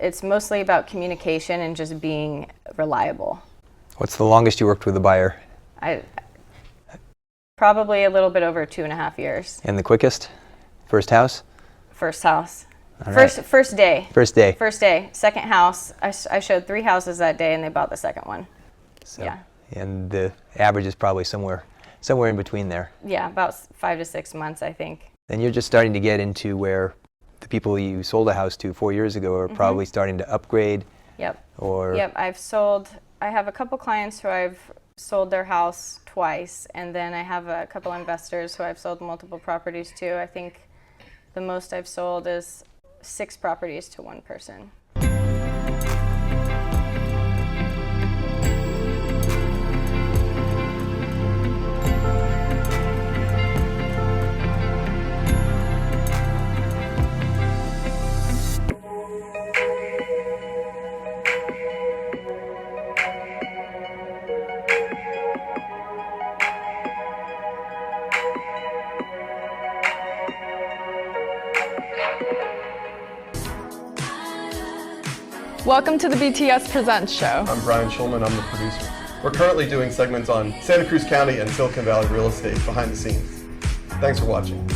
it's mostly about communication and just being reliable. What's the longest you worked with a buyer? Probably a little bit over 2.5 years. And the quickest? First house? First house. All right. First day. First day. First day. Second house. I showed 3 houses that day, and they bought the second one. So, yeah. And the average is probably somewhere in between there. Yeah, about 5 to 6 months, I think. And you're just starting to get into where the people you sold a house to 4 years ago are probably starting to upgrade. Yep. Or Yep. I have a couple clients who I've sold their house twice, and then I have a couple investors who I've sold multiple properties to. I think the most I've sold is 6 properties to one person. Welcome to the BTS Presents show. I'm Brian Schulman, I'm the producer. We're currently doing segments on Santa Cruz County and Silicon Valley real estate behind the scenes. Thanks for watching.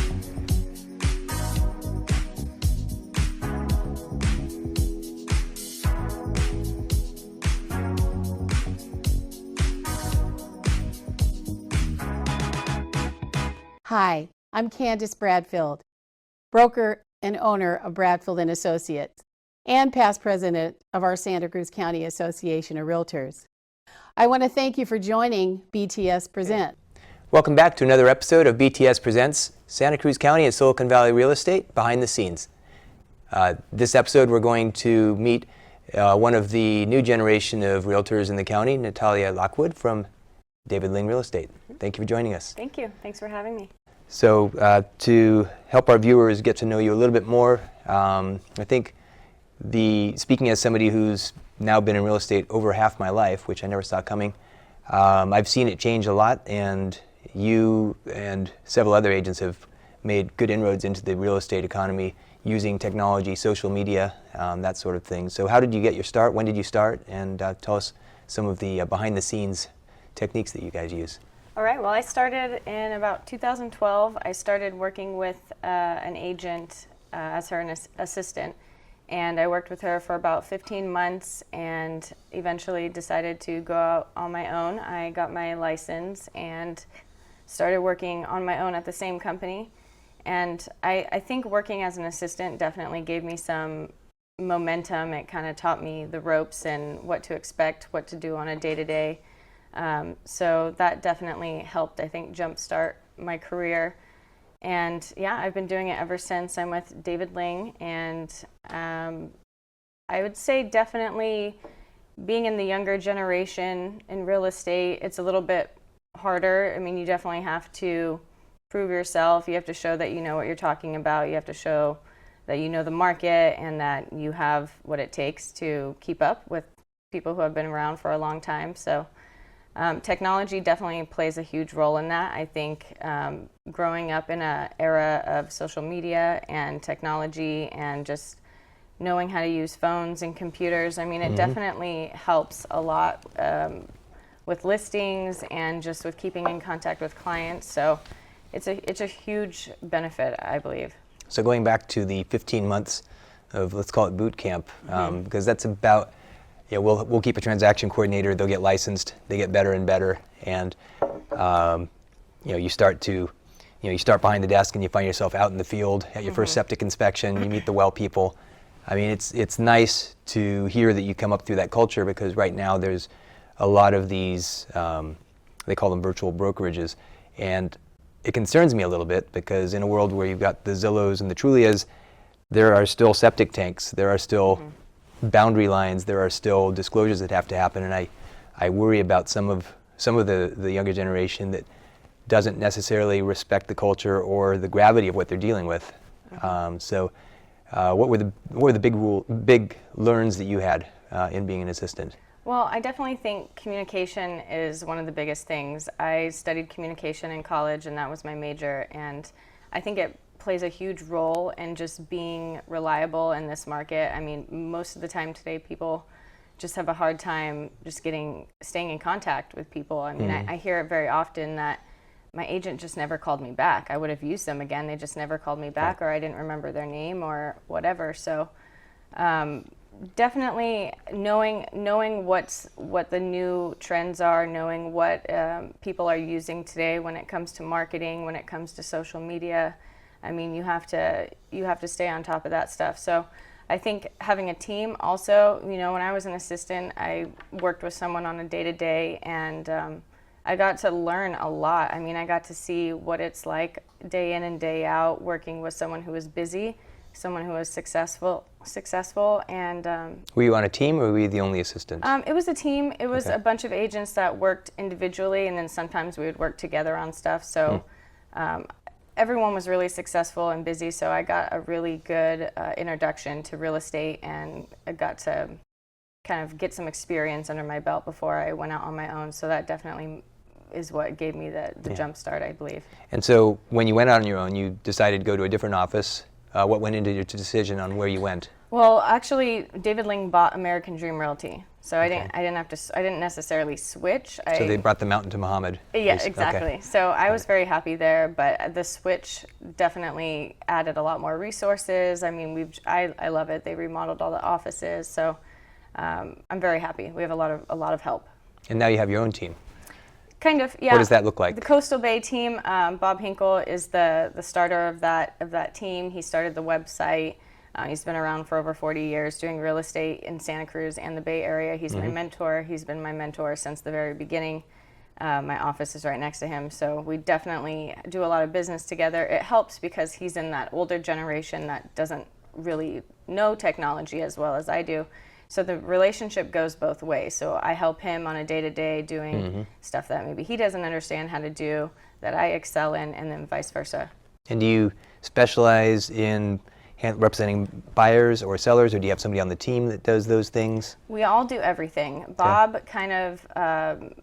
Hi, I'm Candace Bradfield, broker and owner of Bradfield & Associates, and past president of our Santa Cruz County Association of Realtors. I want to thank you for joining BTS Present. welcome back to another episode of BTS Presents Santa Cruz County and Silicon Valley Real Estate Behind the Scenes. This episode we're going to meet one of the new generation of realtors in the county, Natalia Lockwood from David Lyng Real Estate. Thank you for joining us. Thank you. Thanks for having me. So to help our viewers get to know you a little bit more, I think speaking as somebody who's now been in real estate over half my life, which I never saw coming, I've seen it change a lot, and you and several other agents have made good inroads into the real estate economy using technology, social media, that sort of thing. So how did you get your start? When did you start? And tell us some of the behind the scenes techniques that you guys use. All right. Well, I started in about 2012. I started working with an agent as her assistant, and I worked with her for about 15 months and eventually decided to go out on my own. I got my license and started working on my own at the same company. And I think working as an assistant definitely gave me some momentum. It kind of taught me the ropes and what to expect, what to do on a day-to-day. So that definitely helped, I think, jumpstart my career. And yeah, I've been doing it ever since. I'm with David Lyng, and I would say definitely being in the younger generation in real estate, it's a little bit harder. I mean, you definitely have to prove yourself. You have to show that you know what you're talking about. You have to show that you know the market and that you have what it takes to keep up with people who have been around for a long time. So technology definitely plays a huge role in that. I think growing up in an era of social media and technology and just knowing how to use phones and computers, I mean, it definitely helps a lot with listings and just with keeping in contact with clients. So it's a huge benefit, I believe. So going back to the 15 months of, let's call it boot camp, because that's about, we'll keep a transaction coordinator, they'll get licensed, they get better and better, and you start behind the desk and you find yourself out in the field at your first septic inspection, you meet the well people. I mean, it's nice to hear that you come up through that culture, because right now there's a lot of these, they call them virtual brokerages, and it concerns me a little bit, because in a world where you've got the Zillows and the Trulias, there are still septic tanks, there are still boundary lines, there are still disclosures that have to happen, and I worry about some of the younger generation that doesn't necessarily respect the culture or the gravity of what they're dealing with. What were the big learns that you had in being an assistant? Well, I definitely think communication is one of the biggest things. I studied communication in college, and that was my major, and I think it plays a huge role in just being reliable in this market. I mean, most of the time today, people just have a hard time just staying in contact with people. I mean, I hear it very often that my agent just never called me back. I would have used them again. They just never called me back, or I didn't remember their name or whatever. So definitely knowing what the new trends are, knowing what people are using today when it comes to marketing, when it comes to social media. I mean, you have to stay on top of that stuff. So I think having a team also, when I was an assistant, I worked with someone on a day-to-day, and I got to learn a lot. I mean, I got to see what it's like day in and day out working with someone who was busy, someone who was successful, and Were you on a team, or were you the only assistant? it was a team. It was Okay. a bunch of agents that worked individually, and then sometimes we would work together on stuff. So everyone was really successful and busy, so I got a really good introduction to real estate, and I got to kind of get some experience under my belt before I went out on my own. So that definitely is what gave me the jump start, I believe. And so when you went out on your own, you decided to go to a different office. What went into your decision on where you went? Well, actually, David Lyng bought American Dream Realty, so I didn't necessarily switch. So they brought the mountain to Muhammad. Yeah, Okay. exactly. So I was very happy there, but the switch definitely added a lot more resources. I mean, I love it. They remodeled all the offices, so I'm very happy. We have a lot of help. And now you have your own team. Kind of, yeah. What does that look like? The Coastal Bay team, Bob Hinkle is the starter of that team. He started the website. He's been around for over 40 years doing real estate in Santa Cruz and the Bay Area. He's my mentor. He's been my mentor since the very beginning. My office is right next to him, so we definitely do a lot of business together. It helps because he's in that older generation that doesn't really know technology as well as I do. So the relationship goes both ways. So I help him on a day-to-day doing stuff that maybe he doesn't understand how to do, that I excel in, and then vice versa. And do you specialize in representing buyers or sellers, or do you have somebody on the team that does those things? We all do everything. Bob kind of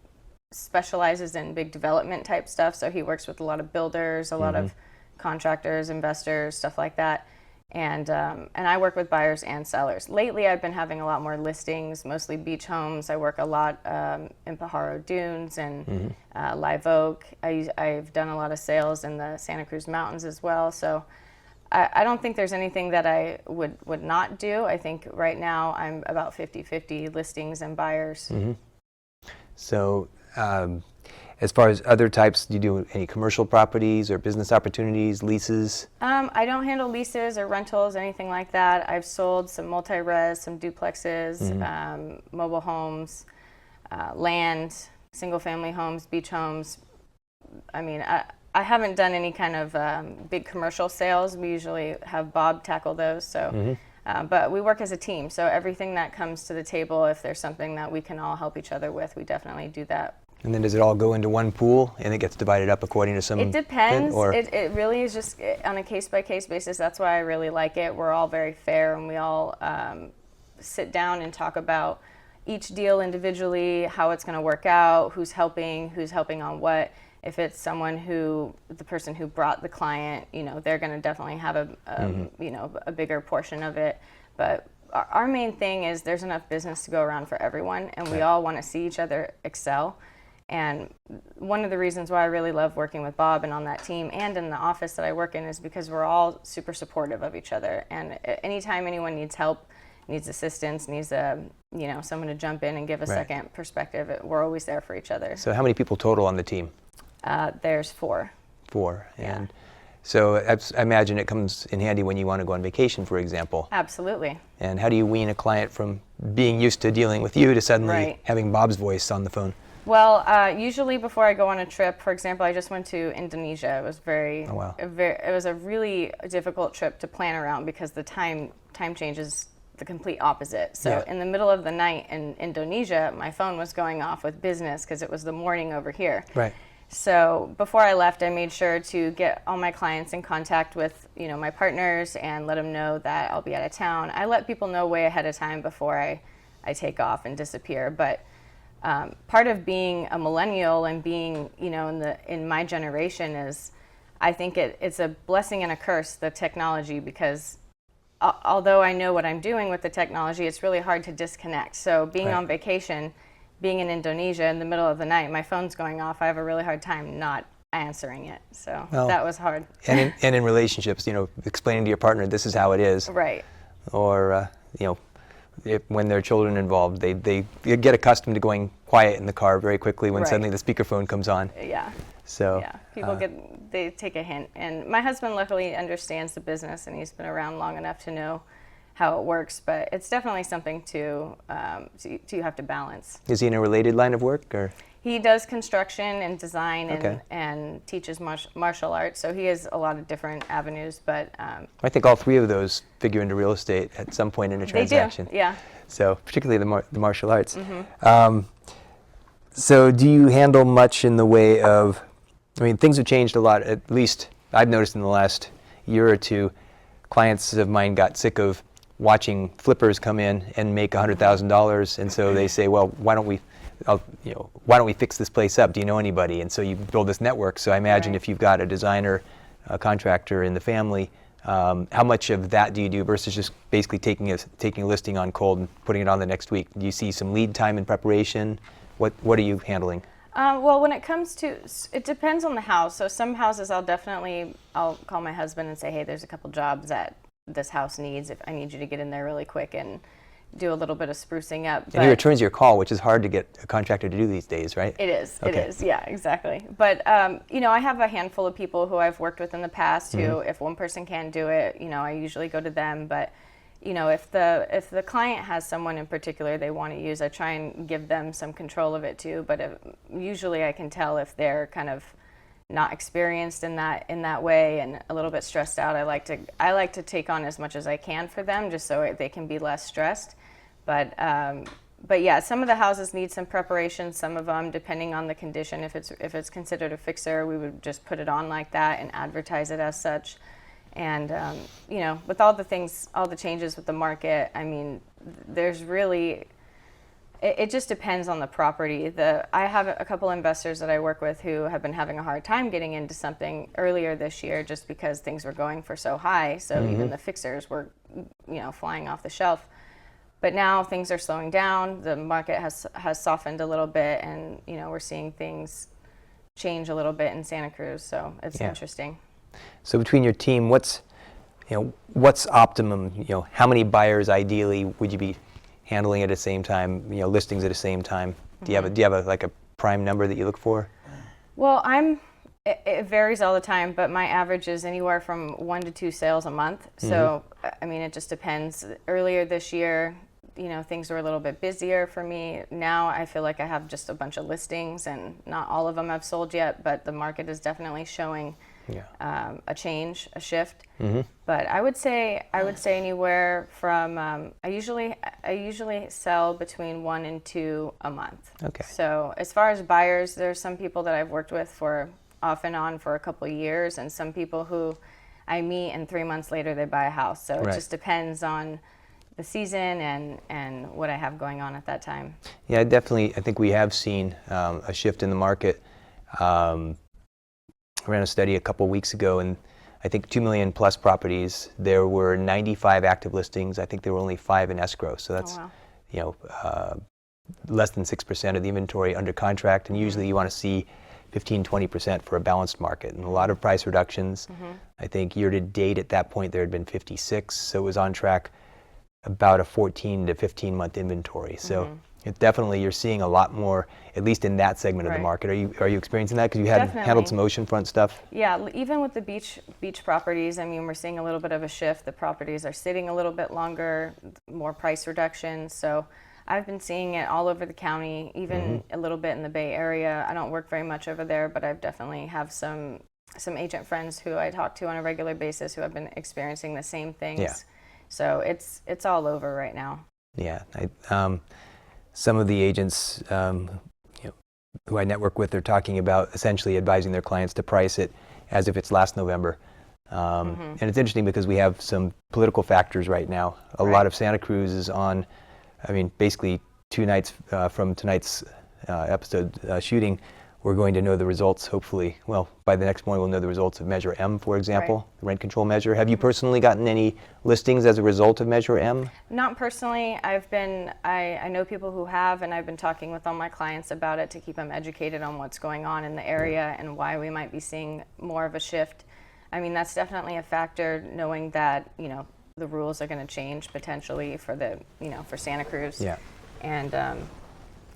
specializes in big development type stuff, so he works with a lot of builders, a lot of contractors, investors, stuff like that. And I work with buyers and sellers. Lately, I've been having a lot more listings, mostly beach homes. I work a lot in Pajaro Dunes and Live Oak. I've done a lot of sales in the Santa Cruz Mountains as well. So I don't think there's anything that I would not do. I think right now I'm about 50-50 listings and buyers. So as far as other types, do you do any commercial properties or business opportunities, leases? I don't handle leases or rentals, anything like that. I've sold some multi-res, some duplexes, mobile homes, land, single-family homes, beach homes. I mean, I haven't done any kind of big commercial sales. We usually have Bob tackle those. So, but we work as a team. So everything that comes to the table, if there's something that we can all help each other with, we definitely do that. And then does it all go into one pool and it gets divided up according to some? It depends. Or It really is just on a case-by-case basis. That's why I really like it. We're all very fair, and we all sit down and talk about each deal individually, how it's going to work out, who's helping on what. If it's someone the person who brought the client, they're going to definitely have a bigger portion of it. But our main thing is there's enough business to go around for everyone, and we all want to see each other excel. And one of the reasons why I really love working with Bob and on that team and in the office that I work in is because we're all super supportive of each other. And anytime anyone needs help, needs assistance, needs someone to jump in and give a second perspective, we're always there for each other. So how many people total on the team? There's 4. 4. And so I imagine it comes in handy when you want to go on vacation, for example. Absolutely. And how do you wean a client from being used to dealing with you to suddenly Right. having Bob's voice on the phone? Well, usually before I go on a trip, for example, I just went to Indonesia. It was it was a really difficult trip to plan around because the time change is the complete opposite. So in the middle of the night in Indonesia, my phone was going off with business because it was the morning over here. Right. So before I left, I made sure to get all my clients in contact with, my partners and let them know that I'll be out of town. I let people know way ahead of time before I take off and disappear. But part of being a millennial and being, in my generation is I think it's a blessing and a curse, the technology, because although I know what I'm doing with the technology, it's really hard to disconnect. So being Right. on vacation, being in Indonesia in the middle of the night, my phone's going off. I have a really hard time not answering it. So Well, that was hard. And in relationships, explaining to your partner, this is how it is. Right. Or, when there are children involved, they get accustomed to going quiet in the car very quickly when Right. suddenly the speakerphone comes on. Yeah. So Yeah, people they take a hint. And my husband luckily understands the business, and he's been around long enough to know how it works. But it's definitely something to have to balance. Is he in a related line of work, or? He does construction and design Okay. and teaches martial arts, so he has a lot of different avenues. But I think all three of those figure into real estate at some point in a transaction. they do, yeah. So particularly the martial arts. So do you handle much in the way of, things have changed a lot, at least I've noticed in the last year or two. Clients of mine got sick of watching flippers come in and make $100,000, and so they say, well, why don't we fix this place up? Do you know anybody? And so you build this network. So I imagine Right. if you've got a designer, a contractor in the family, how much of that do you do versus just basically taking a listing on cold and putting it on the next week? Do you see some lead time in preparation? What are you handling? Well, when it comes to, it depends on the house. So some houses I'll call my husband and say, hey, there's a couple jobs that this house needs. If I need you to get in there really quick and do a little bit of sprucing up. And he returns your call, which is hard to get a contractor to do these days, right? It is. Okay. It is. Yeah, exactly. But I have a handful of people who I've worked with in the past who, if one person can't do it, I usually go to them. But if the client has someone in particular they want to use, I try and give them some control of it too. But usually I can tell if they're kind of not experienced in that way and a little bit stressed out. I like to take on as much as I can for them, just so they can be less stressed. But yeah, some of the houses need some preparation. Some of them, depending on the condition, if it's considered a fixer, we would just put it on like that and advertise it as such. And with all the changes with the market, there's really, it just depends on the property. I have a couple investors that I work with who have been having a hard time getting into something earlier this year just because things were going for so high. So even the fixers were, flying off the shelf. But now things are slowing down. The market has softened a little bit, and we're seeing things change a little bit in Santa Cruz. So it's interesting. So between your team, what's optimum? How many buyers ideally would you be handling at the same time? Listings at the same time. Do you have a prime number that you look for? Well, it varies all the time, but my average is anywhere from 1 to 2 sales a month. So it just depends. Earlier this year, things were a little bit busier for me. Now I feel like I have just a bunch of listings, and not all of them have sold yet, but the market is definitely showing a change, a shift. But I would say anywhere from I usually sell between 1 and 2 a month. Okay. So as far as buyers, there's some people that I've worked with for off and on for a couple of years, and some people who I meet and 3 months later they buy a house. So it just depends on the season and what I have going on at that time. Yeah, definitely. I think we have seen a shift in the market. I ran a study a couple weeks ago, and I think 2 million plus properties. There were 95 active listings. I think there were only 5 in escrow. So that's less than 6% of the inventory under contract. And usually you want to see 15-20% for a balanced market, and a lot of price reductions. I think year to date at that point there had been 56, so it was on track about a 14 to 15 month inventory. So it definitely, you're seeing a lot more, at least in that segment of the market. Are you experiencing that? Because you had handled some oceanfront stuff. Yeah, even with the beach properties, we're seeing a little bit of a shift. The properties are sitting a little bit longer, more price reductions. So I've been seeing it all over the county, even a little bit in the Bay Area. I don't work very much over there, but I've definitely have some agent friends who I talk to on a regular basis who have been experiencing the same things. Yeah. So it's all over right now. Yeah, some of the agents who I network with are talking about essentially advising their clients to price it as if it's last November. And it's interesting because we have some political factors right now. A lot of Santa Cruz is on, basically 2 nights from tonight's episode shooting, we're going to know the results, hopefully. Well, by the next morning, we'll know the results of Measure M, for example, the rent control measure. Have you personally gotten any listings as a result of Measure M? Not personally. I know people who have, and I've been talking with all my clients about it to keep them educated on what's going on in the area and why we might be seeing more of a shift. I mean, that's definitely a factor, knowing that, the rules are going to change potentially for for Santa Cruz. Yeah. And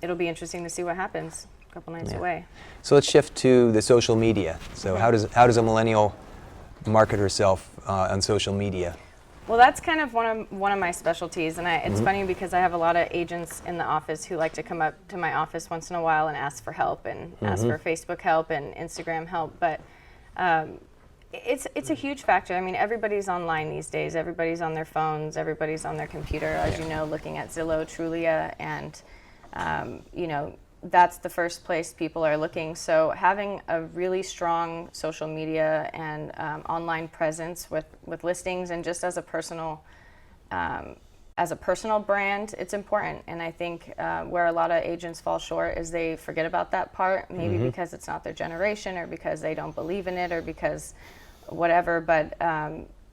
it'll be interesting to see what happens a couple nights away. So let's shift to the social media. So how does a millennial market herself on social media? Well, that's kind of one of my specialties, and it's funny because I have a lot of agents in the office who like to come up to my office once in a while and ask for help and ask for Facebook help and Instagram help. But it's a huge factor. I mean, everybody's online these days. Everybody's on their phones. Everybody's on their computer, as you know, looking at Zillow, Trulia, and that's the first place people are looking. So having a really strong social media and online presence with listings and just as a personal brand, it's important. And I think where a lot of agents fall short is they forget about that part, maybe because it's not their generation or because they don't believe in it or because whatever. But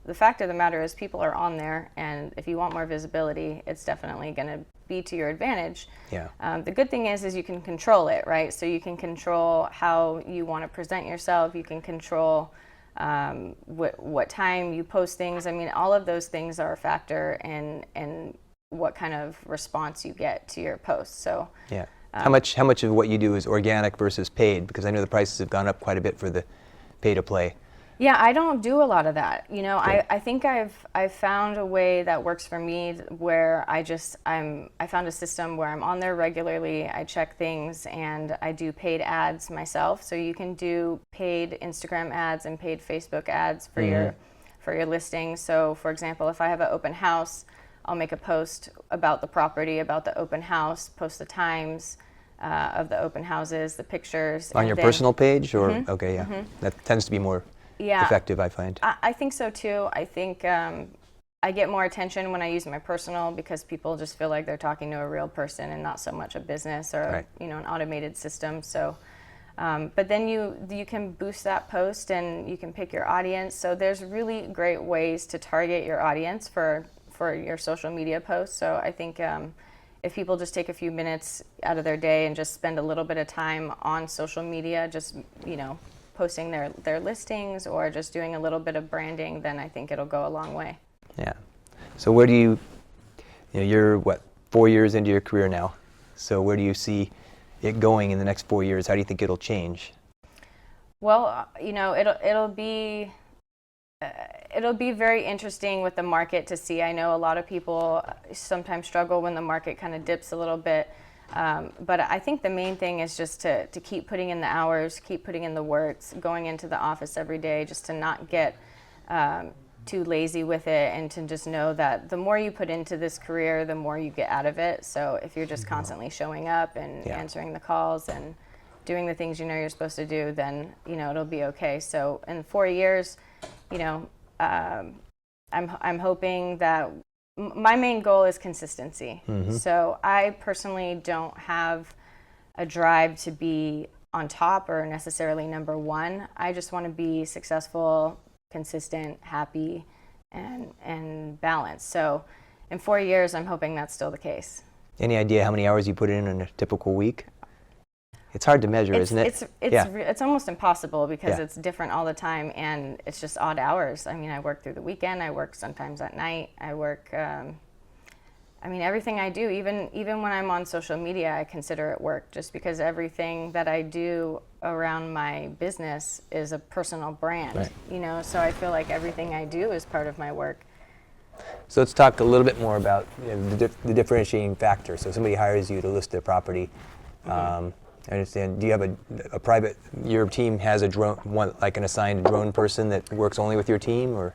the fact of the matter is people are on there, and if you want more visibility, it's definitely going to be to your advantage. Yeah. The good thing is you can control it, right? So you can control how you want to present yourself. You can control what time you post things. I mean, all of those things are a factor in what kind of response you get to your posts. So yeah. How much of what you do is organic versus paid? Because I know the prices have gone up quite a bit for the pay to play. Yeah, I don't do a lot of that. I think I've found a way that works for me where I found a system where I'm on there regularly. I check things and I do paid ads myself. So you can do paid Instagram ads and paid Facebook ads for your listing. So for example, if I have an open house, I'll make a post about the property, about the open house, post the times of the open houses, the pictures. On your personal page, or okay, yeah, that tends to be more effective, I find. I think so too. I think I get more attention when I use my personal because people just feel like they're talking to a real person and not so much a business or an automated system. So, but then you can boost that post and you can pick your audience. So there's really great ways to target your audience for your social media posts. So I think if people just take a few minutes out of their day and just spend a little bit of time on social media, just posting their listings or just doing a little bit of branding, then I think it'll go a long way. Yeah. So where do you're 4 years into your career now. So where do you see it going in the next 4 years? How do you think it'll change? Well, it'll be very interesting with the market to see. I know a lot of people sometimes struggle when the market kind of dips a little bit. But I think the main thing is just to keep putting in the hours, keep putting in the works, going into the office every day, just to not get too lazy with it, and to just know that the more you put into this career, the more you get out of it. So if you're just constantly showing up and answering the calls and doing the things you're supposed to do, then it'll be okay. So in 4 years, I'm hoping that my main goal is consistency. So I personally don't have a drive to be on top or necessarily number one. I just want to be successful, consistent, happy, and balanced. So in 4 years, I'm hoping that's still the case. Any idea how many hours you put in a typical week? It's hard to measure, isn't it? It's almost impossible because it's different all the time, and it's just odd hours. I mean, I work through the weekend. I work sometimes at night. I work. Everything I do, even when I'm on social media, I consider it work, just because everything that I do around my business is a personal brand. Right. So I feel like everything I do is part of my work. So let's talk a little bit more about the differentiating factor. So somebody hires you to list their property. I understand. Do you have a private? Your team has a drone, an assigned drone person that works only with your team, or?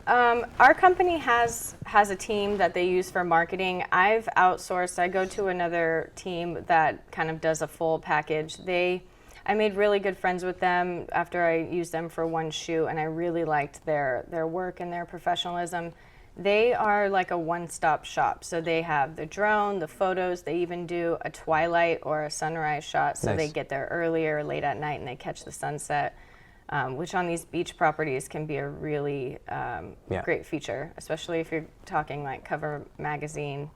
Our company has a team that they use for marketing. I've outsourced. I go to another team that kind of does a full package. I made really good friends with them after I used them for one shoot, and I really liked their work and their professionalism. They are like a one-stop shop. So they have the drone, the photos, they even do a twilight or a sunrise shot. So they Nice. get there early or late at night and they catch the sunset, which on these beach properties can be a really great feature, especially if you're talking like cover magazine.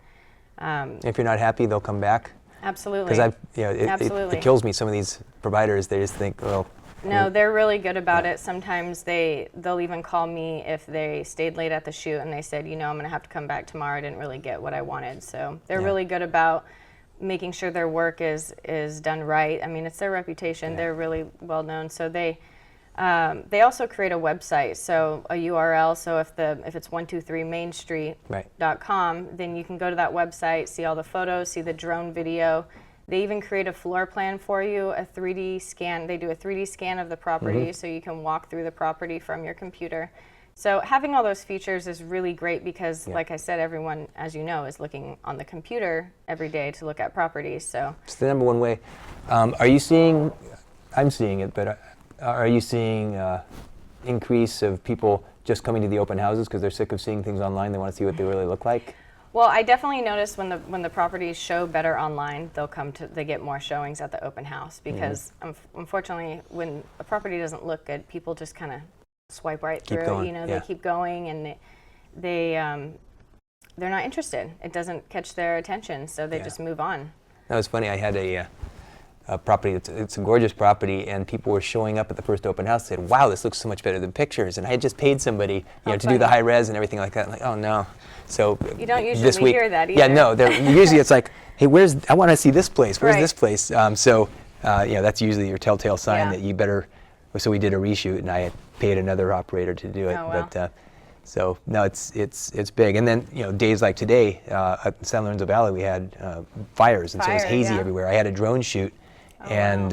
If you're not happy, they'll come back. Absolutely. Because Absolutely. it kills me. Some of these providers, they just think, well. No, they're really good about it. Sometimes they'll even call me if they stayed late at the shoot and they said, I'm going to have to come back tomorrow. I didn't really get what I wanted. So they're really good about making sure their work is done right. I mean, it's their reputation. They're really well known. So they also create a website, so a URL. So if it's 123mainstreet.com, then you can go to that website, see all the photos, see the drone video. They even create a floor plan for you, a 3D scan. They do a 3D scan of the property, so you can walk through the property from your computer. So having all those features is really great because, like I said, everyone, as you know, is looking on the computer every day to look at properties. So It's the number one way. I'm seeing it, but are you seeing increase of people just coming to the open houses because they're sick of seeing things online? They want to see what they really look like? Well, I definitely notice when the properties show better online, they get more showings at the open house because unfortunately, when a property doesn't look good, people just kind of swipe right through it. They keep going and they're not interested. It doesn't catch their attention, so they just move on. That was funny. I had a property. It's a gorgeous property, and people were showing up at the first open house. Said, "Wow, this looks so much better than pictures." And I had just paid somebody, to do the high res and everything like that. I'm like, oh no. So You don't usually this week, hear that Yeah, either. no. Usually it's like, hey, I want to see this place. Where's Right. this place? That's usually your telltale sign that you better. So we did a reshoot, and I had paid another operator to do it. Oh, wow. But so no, it's big. And then days like today at San Lorenzo Valley, we had fires, and so it was Fire, hazy yeah. everywhere. I had a drone shoot. And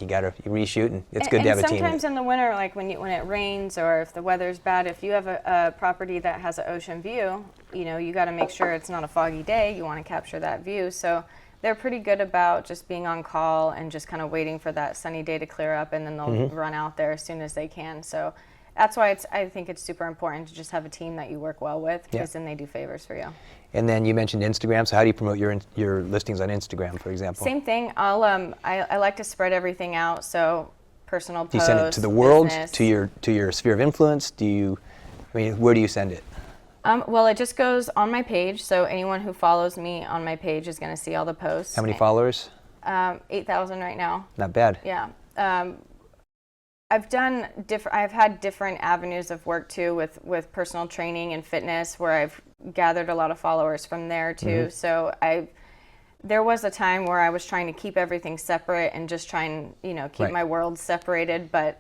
you got to reshoot, and it's good to have a team. Sometimes in the winter, like when it rains or if the weather's bad, if you have a property that has an ocean view, you got to make sure it's not a foggy day. You want to capture that view. So they're pretty good about just being on call and just kind of waiting for that sunny day to clear up, and then they'll run out there as soon as they can. So that's why I think it's super important to just have a team that you work well with, because then they do favors for you. And then you mentioned Instagram. So how do you promote your listings on Instagram, for example? Same thing. I like to spread everything out. So personal Do you posts. send it to the world, business. to your sphere of influence? Where do you send it? Well, it just goes on my page. So anyone who follows me on my page is going to see all the posts. How many followers? 8,000 right now. Not bad. Yeah. I've had different avenues of work too with personal training and fitness, where I've gathered a lot of followers from there too. So there was a time where I was trying to keep everything separate and just try and keep my world separated. But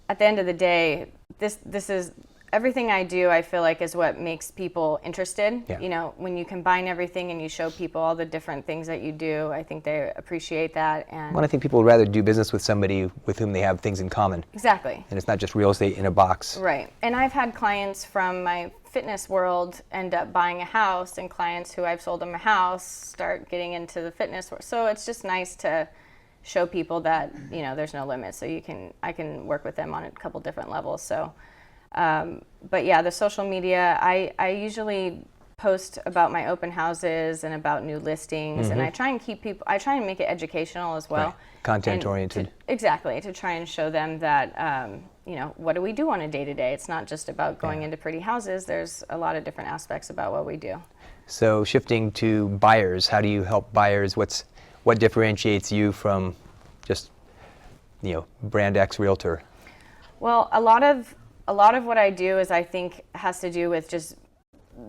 at the end of the day, this is everything I do. I feel like is what makes people interested. Yeah. When you combine everything and you show people all the different things that you do, I think they appreciate that. And Well, I think people would rather do business with somebody with whom they have things in common. exactly. And it's not just real estate in a box. Right. And I've had clients from my fitness world end up buying a house, and clients who I've sold them a house start getting into the fitness world. So it's just nice to show people that, there's no limit. So I can work with them on a couple different levels. So, but yeah, the social media, I usually post about my open houses and about new listings, and I try and make it educational as well. Right. Content oriented. Exactly, to try and show them that, what do we do on a day-to-day? It's not just about going into pretty houses. There's a lot of different aspects about what we do. So shifting to buyers, how do you help buyers? What differentiates you from just, brand X realtor? Well, a lot of what I do is, I think, has to do with just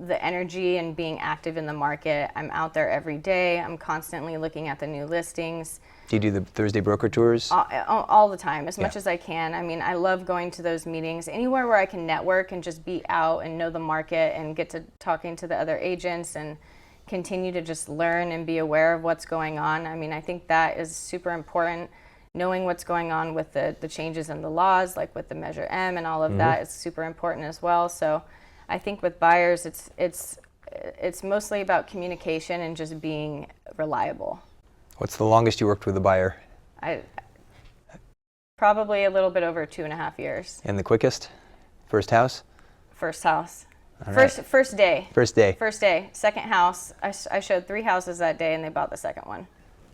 the energy and being active in the market. I'm out there every day. I'm constantly looking at the new listings. Do you do the Thursday broker tours? All the time, as much as I can. I mean, I love going to those meetings. Anywhere where I can network and just be out and know the market and get to talking to the other agents and continue to just learn and be aware of what's going on. I mean, I think that is super important. Knowing what's going on with the changes in the laws, like with the Measure M and all of that, is super important as well. So I think with buyers, it's mostly about communication and just being reliable. What's the longest you worked with a buyer? Probably a little bit over 2.5 years. And the quickest? First house? First house. All right. First day. First day. First day. Second house. I showed 3 houses that day, and they bought the second one.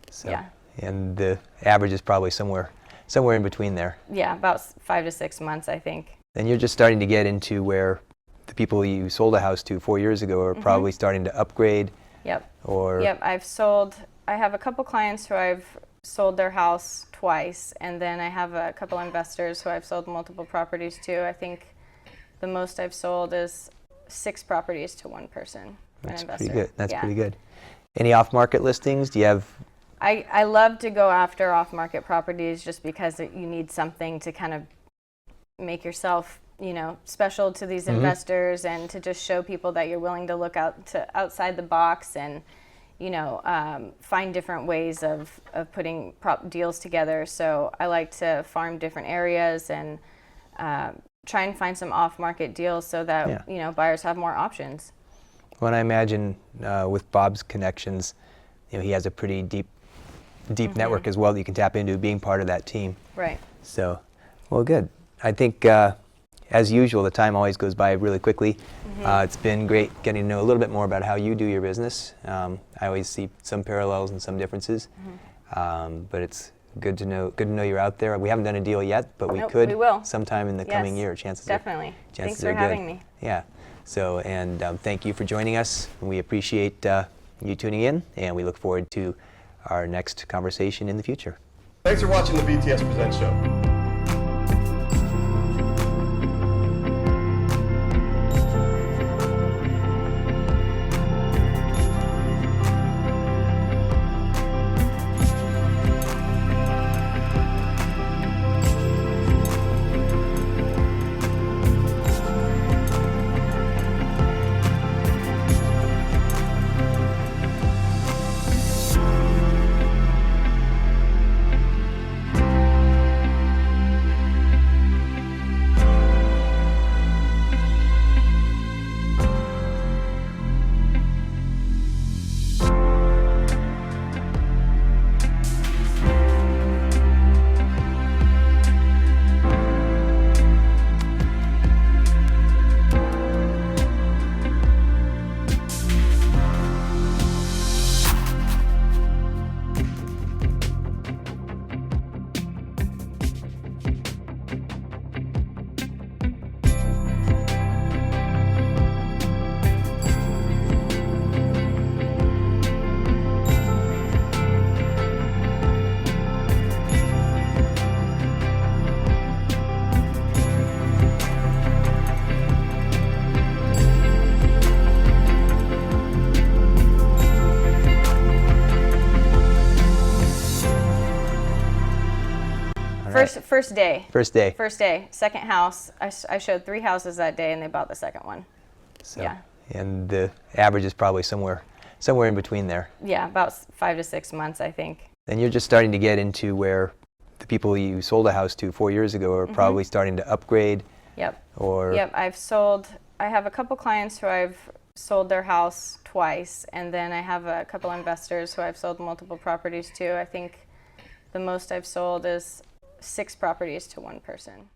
So, Yeah. And the average is probably somewhere in between there. Yeah, about 5 to 6 months, I think. And you're just starting to get into where the people you sold a house to 4 years ago are probably starting to upgrade. Yep. Or Yep. I have a couple clients who I've sold their house twice, and then I have a couple investors who I've sold multiple properties to. I think the most I've sold is 6 properties to one person. That's an investor. pretty good. That's Yeah. pretty good. Any off-market listings? Do you have? I love to go after off-market properties just because you need something to kind of make yourself, special to these investors, and to just show people that you're willing to look outside the box and, find different ways of putting deals together. So I like to farm different areas and try and find some off-market deals so that, buyers have more options. Well, I imagine with Bob's connections, he has a pretty deep network as well that you can tap into, being part of that team. Right. So, well, good. I think, as usual, the time always goes by really quickly. It's been great getting to know a little bit more about how you do your business. I always see some parallels and some differences, but it's good to know you're out there. We haven't done a deal yet, but we could we will. sometime in the coming year. Definitely. Thanks for are having good. me. Yeah. So, and thank you for joining us. We appreciate you tuning in, and we look forward to our next conversation in the future. Thanks for watching the BTS Presents show. First day. First day. First day. Second house. I showed 3 houses that day, and they bought the second one. So, Yeah. And the average is probably somewhere in between there. Yeah, about 5 to 6 months, I think. And you're just starting to get into where the people you sold a house to 4 years ago are probably starting to upgrade. Yep. Or Yep. I have a couple clients who I've sold their house twice, and then I have a couple investors who I've sold multiple properties to. I think the most I've sold is 6 properties to one person.